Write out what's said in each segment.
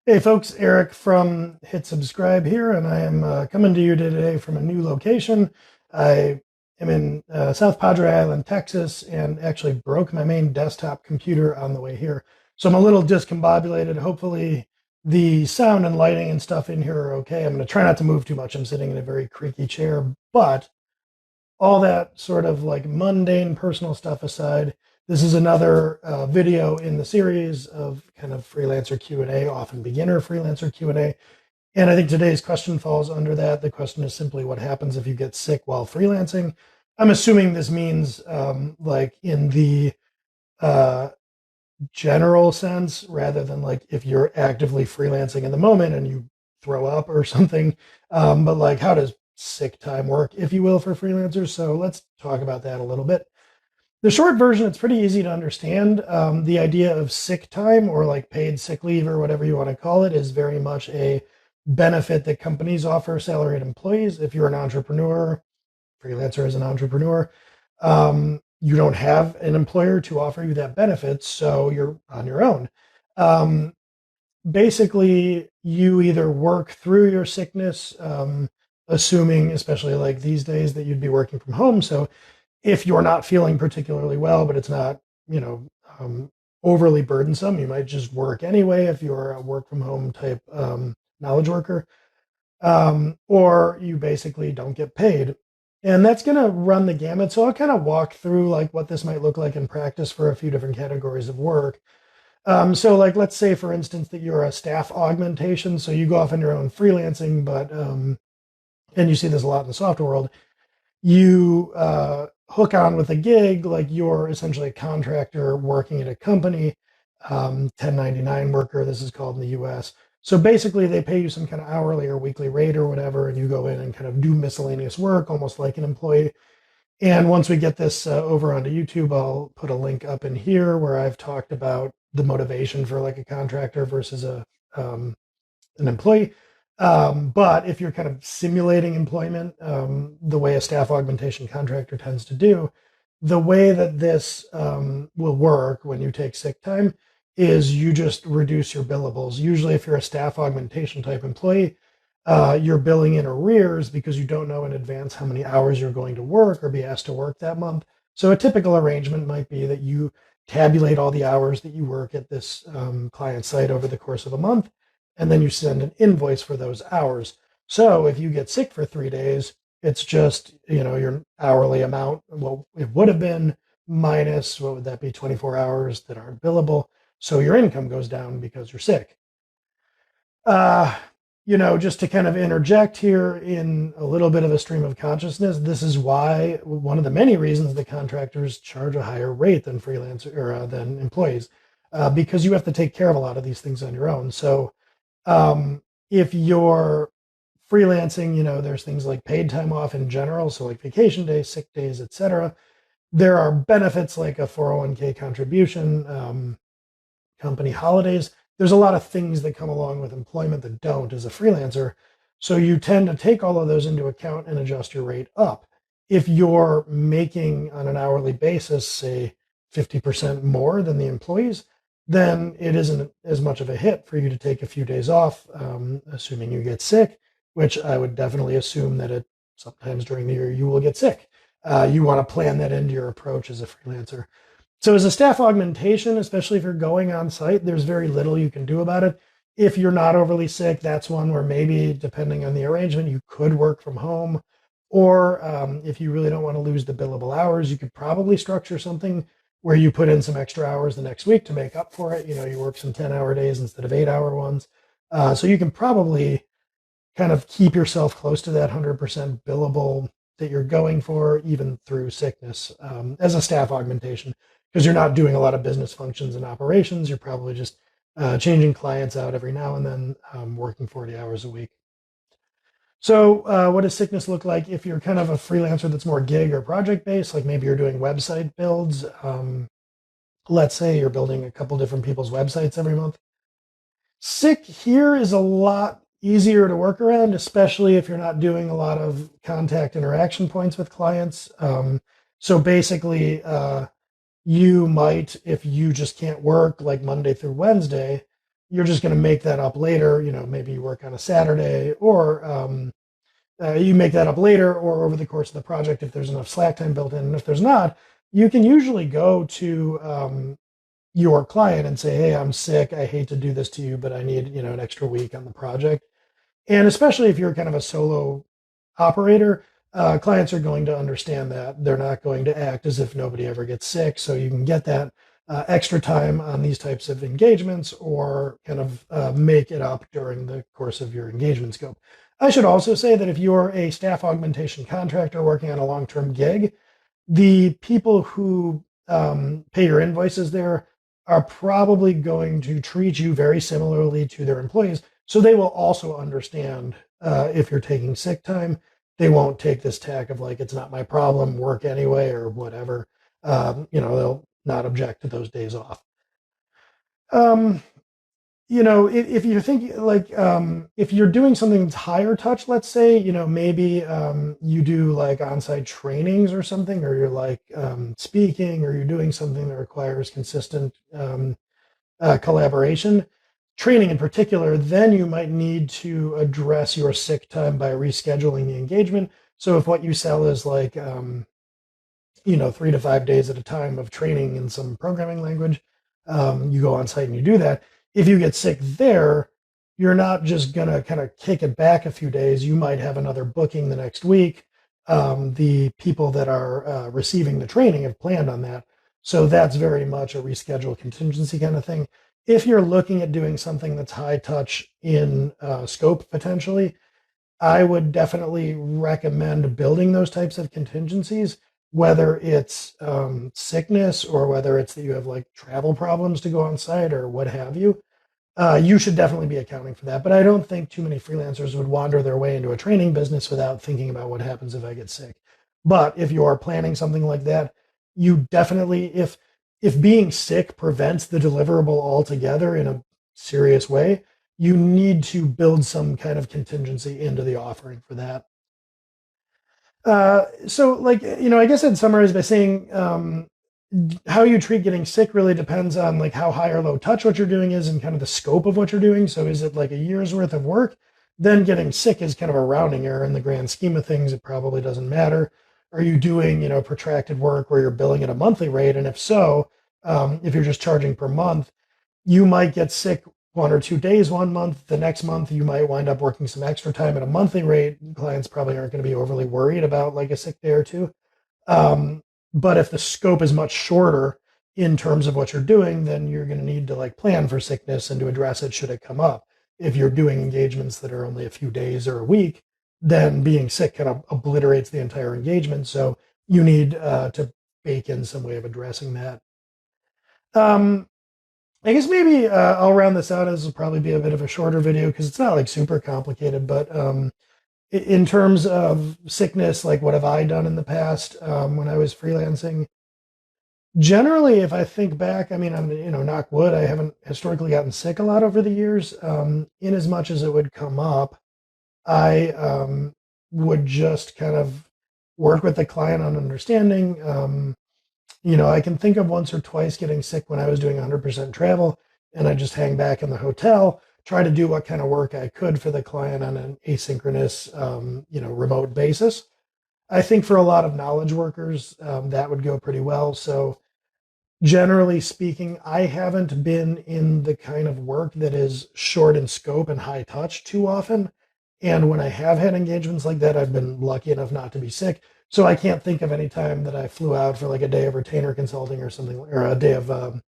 Hey folks, Eric from Hit Subscribe here, and I am coming to you today from a new location. I am in South Padre Island, Texas, and actually broke my main desktop computer on the way here. So I'm a little discombobulated. Hopefully the sound and lighting and stuff in here are okay. I'm going to try not to move too much. I'm sitting in a very creaky chair, but all that sort of like mundane personal stuff aside, this is another video in the series of kind of freelancer Q&A, often beginner freelancer Q&A. And I think today's question falls under that. The question is simply what happens if you get sick while freelancing. I'm assuming this means like in the uh, general sense rather than like if you're actively freelancing in the moment and you throw up or something. But like, how does sick time work, if you will, for freelancers? So let's talk about that a little bit. The short version, it's pretty easy to understand. The idea of sick time or like paid sick leave or whatever you want to call it is very much a benefit that companies offer salaried employees. If you're an entrepreneur, freelancer is an entrepreneur, you don't have an employer to offer you that benefit, so you're on your own. Um, Basically, you either work through your sickness, assuming, especially like these days, that you'd be working from home. So if you're not feeling particularly well, but it's not, you know, overly burdensome, you might just work anyway if you're a work from home type knowledge worker, or you basically don't get paid. And that's going to run the gamut. So I'll kind of walk through like what this might look like in practice for a few different categories of work. So like, let's say for instance that you're a staff augmentation. So you go off on your own freelancing, but, and you see this a lot in the software world, you hook on with a gig, like you're essentially a contractor working at a company, 1099 worker, this is called in the US. So basically, they pay you some kind of hourly or weekly rate or whatever, and you go in and kind of do miscellaneous work, almost like an employee. And once we get this over onto YouTube, I'll put a link up in here where I've talked about the motivation for like a contractor versus a an employee. But if you're kind of simulating employment, the way a staff augmentation contractor tends to do, the way that this will work when you take sick time is you just reduce your billables. Usually, if you're a staff augmentation type employee, you're billing in arrears because you don't know in advance how many hours you're going to work or be asked to work that month. So a typical arrangement might be that you tabulate all the hours that you work at this client site over the course of a month, and then you send an invoice for those hours. So if you get sick for 3 days, it's just, you know, your hourly amount, well, it would have been minus, what would that be, 24 hours that aren't billable. So your income goes down because you're sick. Uh, just to kind of interject here in a little bit of a stream of consciousness, this is why one of the many reasons that contractors charge a higher rate than freelancers or than employees, because you have to take care of a lot of these things on your own. So if you're freelancing, there's things like paid time off in general, so like vacation days, sick days, etc. There are benefits like a 401k contribution, company holidays. There's a lot of things that come along with employment that don't as a freelancer. So you tend to take all of those into account and adjust your rate up. If you're making on an hourly basis, say 50% more than the employees, then it isn't as much of a hit for you to take a few days off, assuming you get sick, which I would definitely assume that sometimes during the year you will get sick. You want to plan that into your approach as a freelancer. So as a staff augmentation, especially if you're going on site, there's very little you can do about it. If you're not overly sick, that's one where maybe, depending on the arrangement, you could work from home. Or if you really don't want to lose the billable hours, you could probably structure something where you put in some extra hours the next week to make up for it. You work some 10-hour days instead of 8-hour ones. So you can probably kind of keep yourself close to that 100% billable that you're going for, even through sickness, as a staff augmentation, because you're not doing a lot of business functions and operations. You're probably just changing clients out every now and then, working 40 hours a week. So what does sickness look like if you're kind of a freelancer that's more gig or project based, like maybe you're doing website builds? Let's say you're building a couple different people's websites every month. Sick here is a lot easier to work around, especially if you're not doing a lot of contact interaction points with clients. So basically, you might, if you just can't work like Monday through Wednesday, you're just going to make that up later. Maybe you work on a Saturday, or you make that up later or over the course of the project if there's enough slack time built in. And if there's not, you can usually go to your client and say, hey, I'm sick. I hate to do this to you, but I need, an extra week on the project. And especially if you're kind of a solo operator, clients are going to understand that. They're not going to act as if nobody ever gets sick. So you can get that extra time on these types of engagements, or kind of make it up during the course of your engagement scope. I should also say that if you're a staff augmentation contractor working on a long-term gig, the people who pay your invoices there are probably going to treat you very similarly to their employees. So they will also understand if you're taking sick time. They won't take this tack of like, it's not my problem, work anyway, or whatever. They'll not object to those days off. Um, if you're thinking like, if you're doing something that's higher touch, let's say, maybe you do like on-site trainings or something, or you're like speaking, or you're doing something that requires consistent collaboration, training in particular, then you might need to address your sick time by rescheduling the engagement. So if what you sell is like, 3 to 5 days at a time of training in some programming language, you go on site and you do that. If you get sick there, you're not just going to kind of kick it back a few days. You might have another booking the next week. The people that are receiving the training have planned on that. So that's very much a reschedule contingency kind of thing. If you're looking at doing something that's high touch in scope potentially, I would definitely recommend building those types of contingencies, whether it's sickness, or whether it's that you have like travel problems to go on site or what have you. You should definitely be accounting for that. But I don't think too many freelancers would wander their way into a training business without thinking about what happens if I get sick. But if you are planning something like that, you definitely, if being sick prevents the deliverable altogether in a serious way, you need to build some kind of contingency into the offering for that. So like, I guess I'd summarize by saying, how you treat getting sick really depends on like how high or low touch what you're doing is, and kind of the scope of what you're doing. So is it like a year's worth of work? Then getting sick is kind of a rounding error in the grand scheme of things. It probably doesn't matter. Are you doing, protracted work where you're billing at a monthly rate? And if so, if you're just charging per month, you might get sick 1 or 2 days 1 month. The next month, you might wind up working some extra time at a monthly rate. Clients probably aren't going to be overly worried about like a sick day or two. But if the scope is much shorter in terms of what you're doing, then you're going to need to like plan for sickness and to address it should it come up. If you're doing engagements that are only a few days or a week, then being sick kind of obliterates the entire engagement. So you need to bake in some way of addressing that. Um, I guess maybe I'll round this out. This will probably be a bit of a shorter video because it's not like super complicated. But in terms of sickness, like what have I done in the past when I was freelancing? Generally, if I think back, I mean, I'm, knock wood, I haven't historically gotten sick a lot over the years. In as much as it would come up, I would just kind of work with the client on understanding. I can think of once or twice getting sick when I was doing 100% travel, and I just hang back in the hotel, try to do what kind of work I could for the client on an asynchronous, remote basis. I think for a lot of knowledge workers, that would go pretty well. So generally speaking, I haven't been in the kind of work that is short in scope and high touch too often. And when I have had engagements like that, I've been lucky enough not to be sick. So I can't think of any time that I flew out for like a day of retainer consulting or something, or a day of,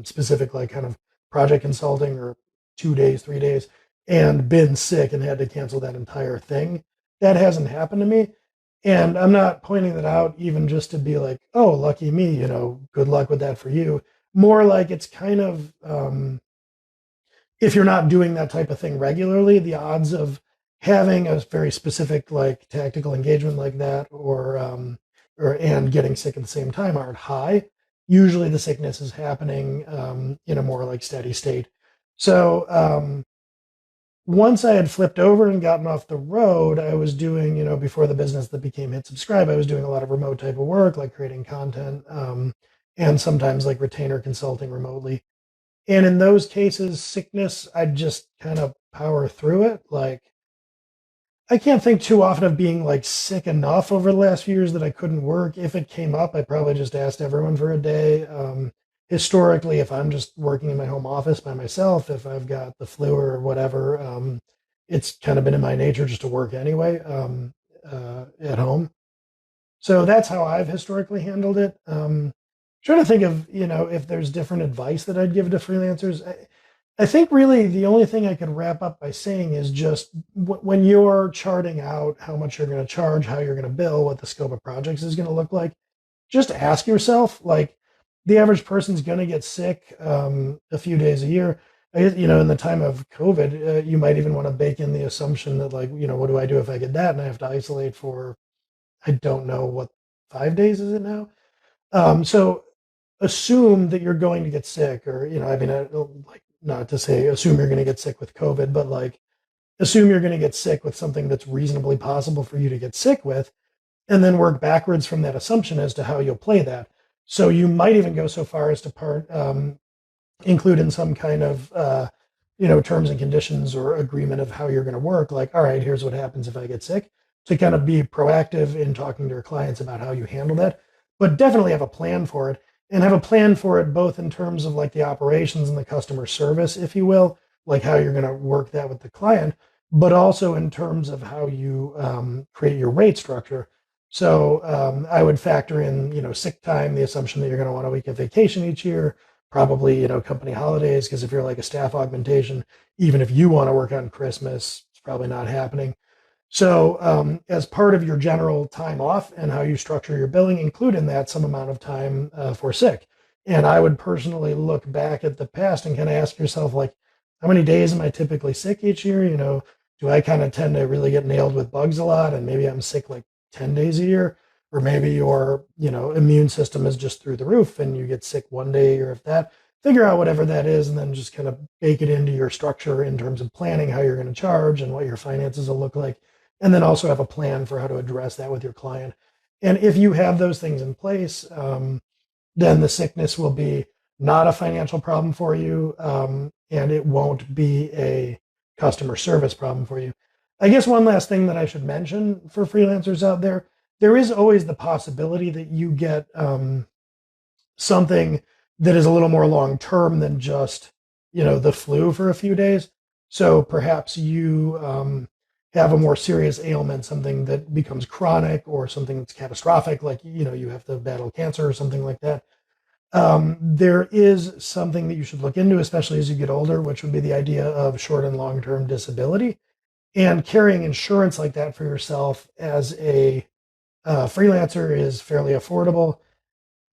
specific like kind of project consulting, or 2 days, 3 days, and been sick and had to cancel that entire thing. That hasn't happened to me. And I'm not pointing that out even just to be like, oh, lucky me, good luck with that for you. More like it's kind of, if you're not doing that type of thing regularly, the odds of having a very specific, like tactical engagement like that, or and getting sick at the same time aren't high. Usually the sickness is happening in a more like steady state. So, once I had flipped over and gotten off the road, I was doing, before the business that became Hit Subscribe, I was doing a lot of remote type of work, like creating content, and sometimes like retainer consulting remotely. And in those cases, sickness, I just kind of power through it. Like, I can't think too often of being like sick enough over the last few years that I couldn't work. If it came up, I probably just asked everyone for a day. Historically, if I'm just working in my home office by myself, if I've got the flu or whatever, it's kind of been in my nature just to work anyway at home. So that's how I've historically handled it. Trying to think of, if there's different advice that I'd give to freelancers. I think really the only thing I could wrap up by saying is just when you're charting out how much you're going to charge, how you're going to bill, what the scope of projects is going to look like, just ask yourself, like, the average person's going to get sick a few days a year. In the time of COVID, you might even want to bake in the assumption that, like, what do I do if I get that and I have to isolate for, I don't know what, 5 days is it now? So assume that you're going to get sick, or, I mean, like, not to say assume you're going to get sick with COVID, but like, assume you're going to get sick with something that's reasonably possible for you to get sick with, and then work backwards from that assumption as to how you'll play that. So you might even go so far as to include in some kind of terms and conditions or agreement of how you're going to work, like, all right, here's what happens if I get sick, to kind of be proactive in talking to your clients about how you handle that, but definitely have a plan for it, and have a plan for it both in terms of like the operations and the customer service, if you will, like how you're going to work that with the client, but also in terms of how you create your rate structure. So I would factor in, sick time, the assumption that you're going to want a week of vacation each year, probably, company holidays, because if you're like a staff augmentation, even if you want to work on Christmas, it's probably not happening. So as part of your general time off and how you structure your billing, include in that some amount of time for sick. And I would personally look back at the past and kind of ask yourself, like, how many days am I typically sick each year? Do I kind of tend to really get nailed with bugs a lot, and maybe I'm sick like 10 days a year? Or maybe your, immune system is just through the roof and you get sick one day, or if that, figure out whatever that is, and then just kind of bake it into your structure in terms of planning how you're going to charge and what your finances will look like. And then also have a plan for how to address that with your client. And if you have those things in place, then the sickness will be not a financial problem for you, and it won't be a customer service problem for you. I guess one last thing that I should mention for freelancers out there, there is always the possibility that you get something that is a little more long term than just, the flu for a few days. So perhaps you have a more serious ailment, something that becomes chronic, or something that's catastrophic, like, you have to battle cancer or something like that. There is something that you should look into, especially as you get older, which would be the idea of short and long term disability, and carrying insurance like that for yourself as a freelancer is fairly affordable.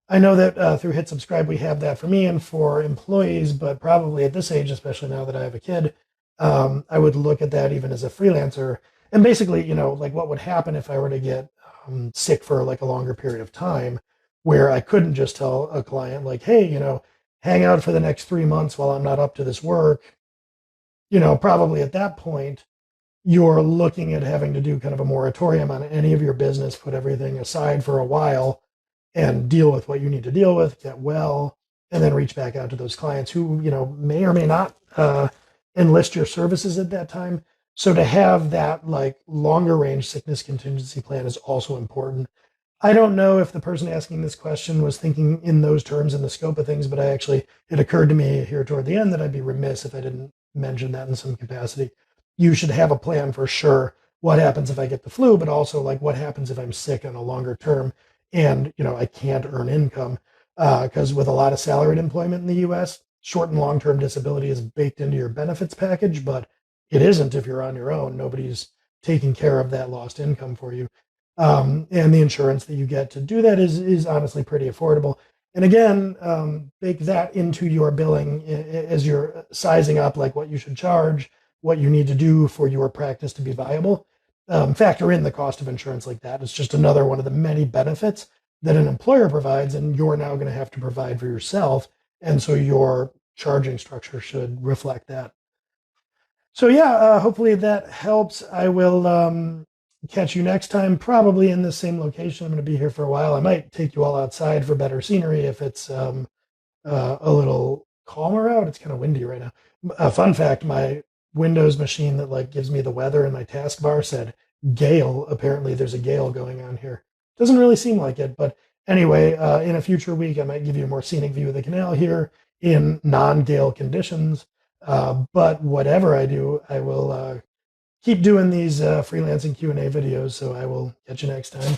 I know that through Hit Subscribe, we have that for me and for employees, but probably at this age, especially now that I have a kid, I would look at that even as a freelancer. And basically, like, what would happen if I were to get sick for like a longer period of time, where I couldn't just tell a client, like, hey, hang out for the next 3 months while I'm not up to this work. Probably at that point, you're looking at having to do kind of a moratorium on any of your business, put everything aside for a while, and deal with what you need to deal with, get well, and then reach back out to those clients who, may or may not enlist your services at that time. So to have that like longer range sickness contingency plan is also important. I don't know if the person asking this question was thinking in those terms in the scope of things, but it occurred to me here toward the end that I'd be remiss if I didn't mention that in some capacity. You should have a plan for sure. What happens if I get the flu, but also like what happens if I'm sick on a longer term and, I can't earn income. Because with a lot of salaried employment in the US, short and long term disability is baked into your benefits package, but it isn't if you're on your own. Nobody's taking care of that lost income for you. And the insurance that you get to do that is honestly pretty affordable. And again, bake that into your billing as you're sizing up like what you should charge, what you need to do for your practice to be viable. Factor in the cost of insurance like that. It's just another one of the many benefits that an employer provides, and you're now going to have to provide for yourself. And so your charging structure should reflect that. So yeah, hopefully that helps. I will catch you next time, probably in the same location. I'm going to be here for a while. I might take you all outside for better scenery if it's a little calmer out. It's kind of windy right now. Fun fact: my Windows machine that like gives me the weather in my taskbar said gale. Apparently, there's a gale going on here. Doesn't really seem like it, but anyway, in a future week, I might give you a more scenic view of the canal here in non-gale conditions. But whatever I do, I will keep doing these freelancing Q&A videos. So I will catch you next time.